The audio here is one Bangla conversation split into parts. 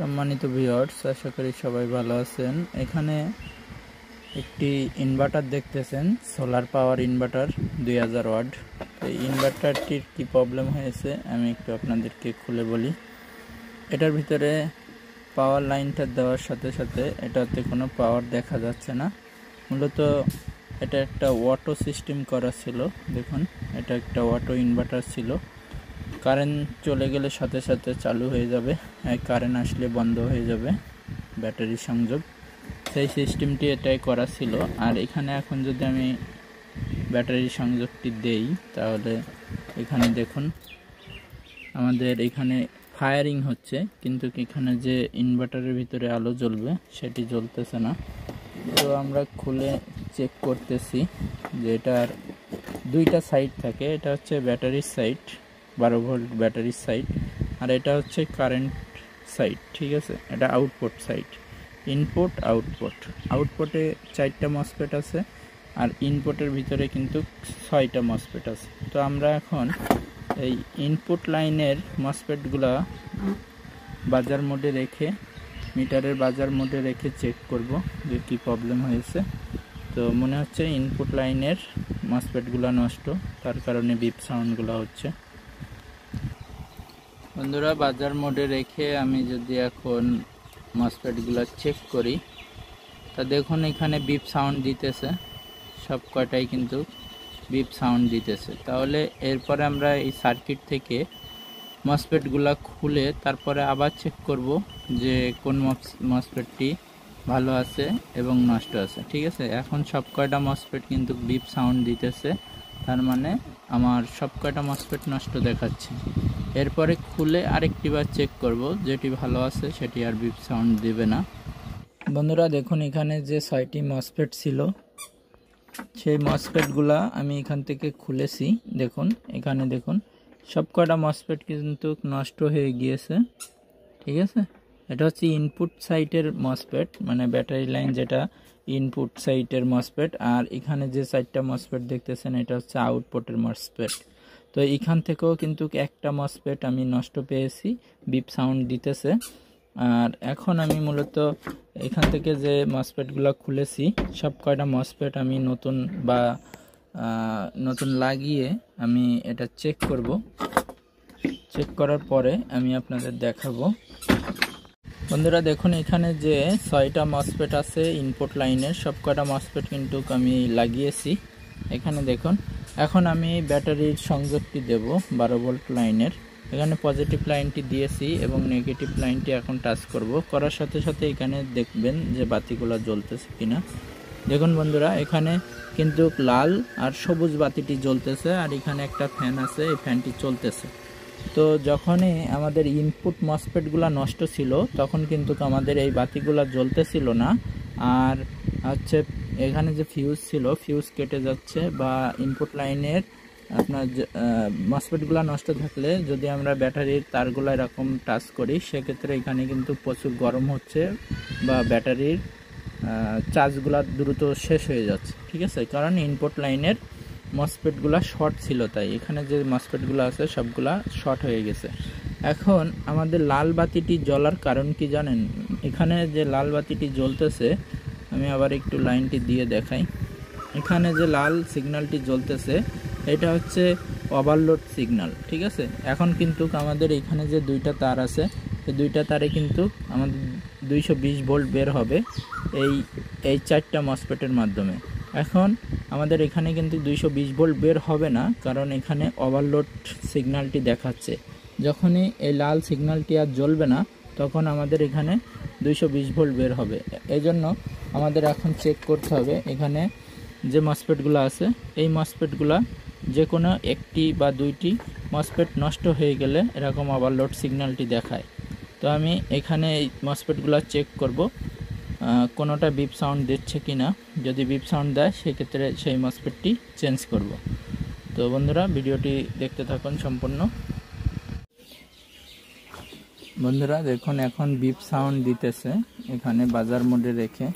সম্মানিত ভিউয়ার্স, আশা করি সবাই ভালো আছেন। এখানে একটি ইনভার্টার দেখতেছেন, সোলার পাওয়ার ইনভার্টার 2000 ওয়াট। এই ইনভার্টারটির কি প্রবলেম হয়েছে আমি একটু আপনাদেরকে খুলে বলি। এটার ভিতরে পাওয়ার লাইনটা দেওয়ার সাথে সাথে এটাতে কোনো পাওয়ার দেখা যাচ্ছে না। মূলত এটা একটা অটো সিস্টেম করা ছিল। দেখুন, এটা একটা অটো ইনভার্টার ছিল। কারেন্ট চলে গেলে সাথে সাথে চালু হয়ে যাবে, কারেন্ট আসলে বন্ধ হয়ে যাবে ব্যাটারি সংযোগ। সেই সিস্টেমটি এটাই করা ছিল। আর এখানে এখন যদি আমি ব্যাটারি সংযোগটি দেই তাহলে এখানে দেখুন আমাদের এখানে ফায়ারিং হচ্ছে, কিন্তু এখানে যে ইনভার্টারের ভিতরে আলো জ্বলবে সেটি জ্বলতেছে না। তো আমরা খুলে চেক করতেছি যে এটার দুইটা সাইড থাকে। এটা হচ্ছে ব্যাটারির সাইড, 12 ভোল্ট ব্যাটারির সাইড, আর এটা হচ্ছে কারেন্ট সাইড। ঠিক আছে, এটা আউটপুট সাইড, ইনপুট আউটপুট। আউটপুটে 4টা মসফেট আছে আর ইনপুটের ভিতরে কিন্তু 6টা মসফেট আছে। তো আমরা এখন এই ইনপুট লাইনের মসফেটগুলা বাজার মোডে রেখে, মিটারের বাজার মোডে রেখে চেক করব যে কি প্রবলেম হয়েছে। তো মনে হচ্ছে ইনপুট লাইনের মসফেটগুলো নষ্ট, তার কারণে বিপ সাউন্ডগুলো হচ্ছে। বন্ধুরা, বাজার মোডে রেখে আমি যদি এখন মসফেটগুলো চেক করি তা দেখুন এখানে বিপ সাউন্ড দিতেছে, সব কয়টাই কিন্তু বিপ সাউন্ড দিতেছে। তাহলে এরপরে আমরা এই সার্কিট থেকে মসফেটগুলো খুলে তারপরে আবার চেক করব যে কোন মসফেটটি ভালো আছে এবং নষ্ট আছে। ঠিক আছে, এখন সব কয়টা মসফেট কিন্তু বিপ সাউন্ড দিতেছে, তার মানে আমার সব কয়টা মসফেট নষ্ট দেখাচ্ছে। এরপরে খুলে আরেকটিবার চেক করব, যেটি ভালো আছে সেটি আর বিপ সাউন্ড দেবে না। বন্ধুরা দেখুন, এখানে যে 6টি মসফেট ছিল সেই মসফেটগুলা আমি এখান থেকে খুলেছি। দেখুন এখানে দেখুন সব কয়টা মসফেট কিন্তু নষ্ট হয়ে গিয়েছে। ঠিক আছে, এটা হচ্ছে ইনপুট সাইটের মসফেট, মানে ব্যাটারি লাইন যেটা ইনপুট সাইটের মসফেট। আর এখানে যে 4টা মসফেট দেখতেছেন এটা হচ্ছে আউটপুটের মসফেট। তো এখান থেকেও কিন্তু একটা মসফেট আমি নষ্ট পেয়েছি, বিপ সাউন্ড দিতেছে। আর এখন আমি মূলত এখান থেকে যে মসফেটগুলো খুলেছি সব কয়টা মসফেট আমি নতুন লাগিয়ে আমি এটা চেক করব। চেক করার পরে আমি আপনাদের দেখাবো। বন্ধুরা দেখুন, এখানে যে 6টা মসফেট আছে ইনপুট লাইনের, সব কয়টা মসফেট কিন্তু আমি লাগিয়েছি। এখানে দেখুন এখন আমি ব্যাটারির সংযোগটি দেব 12 ভোল্ট লাইনের। এখানে পজিটিভ লাইনটি দিয়েছি এবং নেগেটিভ লাইনটি এখন টাচ করব। করার সাথে সাথে এখানে দেখবেন যে বাতিগুলো জ্বলতেছে কিনা। দেখুন বন্ধুরা, এখানে কিন্তু লাল আর সবুজ বাতিটি জ্বলতেছে, আর এখানে একটা ফ্যান আছে, এই ফ্যানটি চলতেছে। তো যখনই আমাদের ইনপুট মসফেটগুলো নষ্ট ছিল তখন কিন্তু আমাদের এই বাতিগুলো জ্বলতেছিল না। আর হচ্ছে এখানে যে ফিউজ ছিল, ফিউজ কেটে যাচ্ছে, বা ইনপুট লাইনের আপনার মসফেটগুলো নষ্ট থাকলে যদি আমরা ব্যাটারির তারগুলো এরকম টাচ করি সেক্ষেত্রে এখানে কিন্তু প্রচুর গরম হচ্ছে বা ব্যাটারির চার্জগুলো দ্রুত শেষ হয়ে যাচ্ছে। ঠিক আছে, কারণ ইনপুট লাইনের মসফেটগুলো শর্ট ছিল, তাই এখানে যে মসফেটগুলো আছে সবগুলা শর্ট হয়ে গেছে। এখন আমাদের লাল বাতিটি জ্বলার কারণ কি জানেন? এখানে যে লাল বাতিটি জ্বলতেছে, আমি আবার একটু লাইনটি দিয়ে দেখাই। এখানে যে লাল সিগন্যালটি জ্বলতেছে এটা হচ্ছে ওভারলোড সিগন্যাল। ঠিক আছে, এখন কিন্তু আমাদের এখানে যে 2টা তার আছে এই 2টা তারে কিন্তু আমাদের 220 ভোল্ট বের হবে এই 4টা মসফেটের মাধ্যমে। এখন আমাদের এখানে কিন্তু 220 ভোল্ট বের হবে না, কারণ এখানে ওভারলোড সিগন্যালটি দেখাচ্ছে। যখনই এই লাল সিগন্যালটি আর জ্বলবে না তখন আমাদের এখানে 220 ভোল্ট বের হবে। এই জন্য আমাদের এখন চেক করতে হবে এখানে যে মসফেটগুলো আছে এই মসফেটগুলো যে কোনো একটি বা 2টি মসফেট নষ্ট হয়ে গেলে এরকম ওভারলোড সিগন্যালটি দেখায়। তো আমি এখানে এই মসফেটগুলো চেক করব কোনোটা বিপ সাউন্ড দিচ্ছে কিনা। যদি বিপ সাউন্ড দেয় সেক্ষেত্রে সেই মসফেটটি চেঞ্জ করব। তো বন্ধুরা ভিডিওটি দেখতে থাকুন সম্পূর্ণ। বন্ধুরা দেখুন এখন বিপ সাউন্ড দিতেছে এখানে বাজার মোডে রেখে।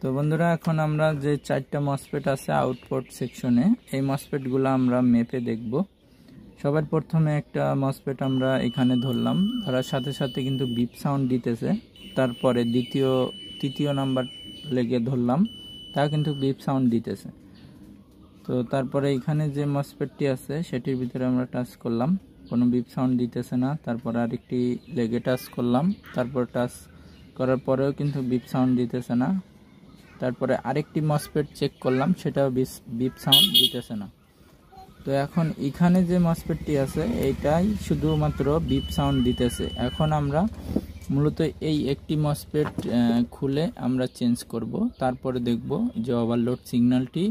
তো তো বন্ধুরা এখন আমরা যে 4টা মসফেট আছে আউটপুট সেকশনে, এই মসফেটগুলো আমরা মেপে দেখব। সবার প্রথমে একটা মসফেট আমরা এখানে ধরলাম, ধরার সাথে সাথে কিন্তু বিপ সাউন্ড দিতেছে। তারপরে তৃতীয় নাম্বার লেগে ধরলাম, তা কিন্তু বিপ সাউন্ড দিতেছে। তো তারপরে এখানে যে মসফেটটি আছে সেটির ভিতরে আমরা টাচ করলাম, কোনো বিপ সাউন্ড দিতেছে না। তারপর আরেকটি লেগে টাচ করলাম, তারপর টাচ করার পরেও কিন্তু বিপ সাউন্ড দিতেছে না। তারপরে আরেকটি মসফেট চেক করলাম, সেটাও বিপ সাউন্ড দিতেছে না। তো এখন এখানে যে মসফেটটি আছে এইটাই শুধুমাত্র বিপ সাউন্ড দিতেছে। এখন আমরা মূলত এই একটি মসফেট খুলে আমরা চেঞ্জ করব, তারপরে দেখব যে ওভারলোড সিগন্যালটি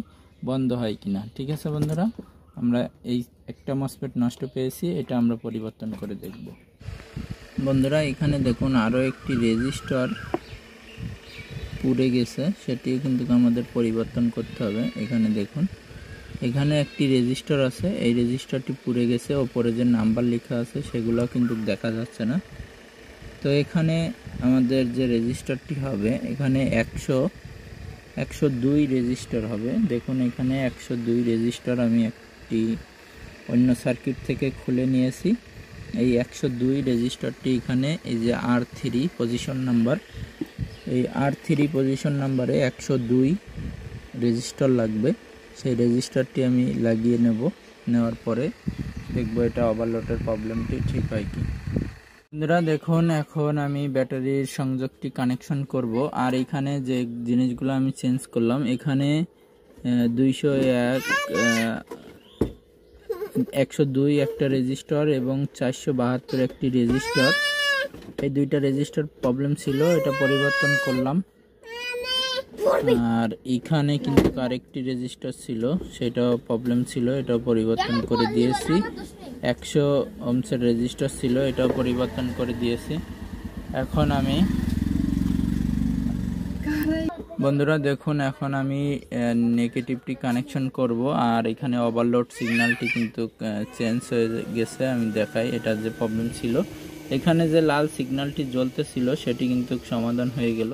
বন্ধ হয় কিনা। ঠিক আছে বন্ধুরা, আমরা এই একটা মসফেট নষ্ট পেয়েছি, এটা আমরা পরিবর্তন করে দেখব। বন্ধুরা এখানে দেখুন আরও একটি রেজিস্টার পুড়ে গেছে, সেটি কিন্তু আমাদের পরিবর্তন করতে হবে। এখানে দেখুন, এখানে একটি রেজিস্টার আছে, এই রেজিস্টারটি পুড়ে গেছে, ওপরে যে নাম্বার লেখা আছে সেগুলো কিন্তু দেখা যাচ্ছে না। তো এখানে আমাদের যে রেজিস্টারটি হবে, এখানে 102 রেজিস্টার হবে। দেখুন এখানে 102 রেজিস্টার আমি একটি অন্য সার্কিট থেকে খুলে নিয়েছি। এই 102 রেজিস্টারটি এখানে এই যে R3 পজিশন নাম্বার, এই R3 পজিশন নাম্বারে 102 রেজিস্টার লাগবে। সেই রেজিস্টারটি আমি লাগিয়ে নেওয়ার পরে দেখব এটা ওভারলোডের প্রবলেমটি ঠিক হয় কি। বন্ধুরা দেখুন এখন আমি ব্যাটারির সংযোগটি কানেকশন করব। আর এখানে যে জিনিসগুলো আমি চেঞ্জ করলাম, এখানে 201 102 একটা রেজিস্টার এবং 472 একটি রেজিস্টার, এই দুইটা রেজিস্টার প্রবলেম ছিল, এটা পরিবর্তন করলাম। আর এখানে কিন্তু আরেকটি রেজিস্টার ছিল, সেটাও প্রবলেম ছিল, এটাও পরিবর্তন করে দিয়েছি। 100 ওহমসের রেজিস্টার ছিল, এটাও পরিবর্তন করে দিয়েছি। এখন আমি বন্ধুরা দেখুন এখন আমি নেগেটিভটি কানেকশন করব। আর এখানে ওভারলোড সিগন্যালটি কিন্তু চেঞ্জ হয়ে গেছে, আমি দেখাই। এটা যে প্রবলেম ছিল, এখানে যে লাল সিগন্যালটি জ্বলতেছিল সেটি কিন্তু সমাধান হয়ে গেল।